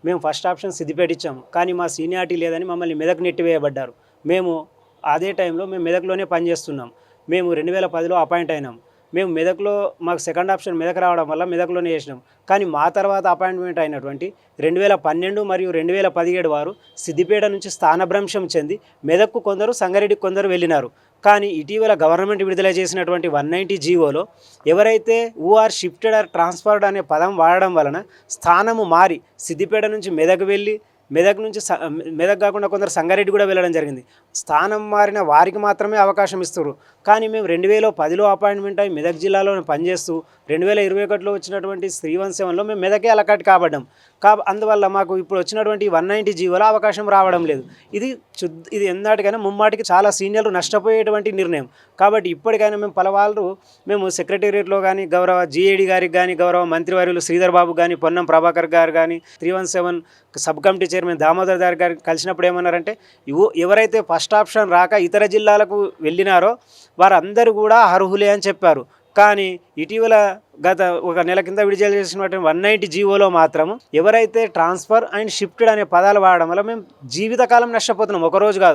మేము first option Siddipet ఇచ్చాము, కానీ మా సీనియారిటీ లేదని మమ్మల్ని మెదక్ నెట్టివేయబడ్డారు. మేము అదే టైంలో మేము మెదక్లోనే పనిచేస్తున్నాం. మేము 2010లో అపాయింట్ అయినాం. మేము మెదక్లో మాకు సెకండ్ ఆప్షన్ మెదక్ రావడం వల్ల మెదక్లోనే చేసినాం. కానీ మా తర్వాత అపాయింట్మెంట్ అయినటువంటి 2012 మరియు 2017 వారు సిద్దిపేట నుంచి స్థానభ్రంశం చెంది మెదక్కు కొందరు, సంగారెడ్డికి కొందరు వెళ్ళినారు. కానీ ఇటీవల గవర్నమెంట్ విడుదల చేసినటువంటి 190 జీవోలో ఎవరైతే ఆర్ షిఫ్టెడ్ ఆర్ ట్రాన్స్ఫర్డ్ అనే పదం వాడడం వలన స్థానము మారి సిద్దిపేట నుంచి మెదక్ వెళ్ళి మెదక్ నుంచి మెదక్ కాకుండా కొందరు సంగారెడ్డి కూడా వెళ్ళడం జరిగింది. స్థానం మారిన వారికి మాత్రమే అవకాశం ఇస్తారు. కానీ మేము 2010లో అపాయింట్మెంట్ అయ్యి మెదక్ జిల్లాలో పనిచేస్తూ 2021లో వచ్చినటువంటి 317లో మేము మెదకే అలకట్ కాబడ్డాం. అందువల్ల మాకు ఇప్పుడు వచ్చినటువంటి 190 జీవోలో అవకాశం రావడం లేదు. ఇది ఎన్నాటికైనా ముమ్మాటికి చాలా సీనియర్లు నష్టపోయేటువంటి నిర్ణయం. కాబట్టి ఇప్పటికైనా మేము సెక్రటేరియట్లో కానీ గౌరవ జీఏడీ గారికి కానీ గౌరవ మంత్రివర్యులు శ్రీధర్ బాబు కానీ పొన్నం ప్రభాకర్ గారు కానీ 317 సబ్ కమిటీ చైర్మన్ దామోదర్ గారు కలిసినప్పుడు ఏమన్నారంటే ఎవరైతే ఫస్ట్ ఆప్షన్ రాక ఇతర జిల్లాలకు వెళ్ళినారో వారందరూ కూడా అర్హులే అని చెప్పారు. కానీ ఇటీవల గత ఒక నెల కింద విడుదల చేసినటువంటి 190 జీవోలో మాత్రం ఎవరైతే ట్రాన్స్ఫర్ అండ్ షిఫ్టెడ్ అనే పదాలు వాడడం వల్ల మేము జీవితకాలం నష్టపోతున్నాం, ఒకరోజు కాదు.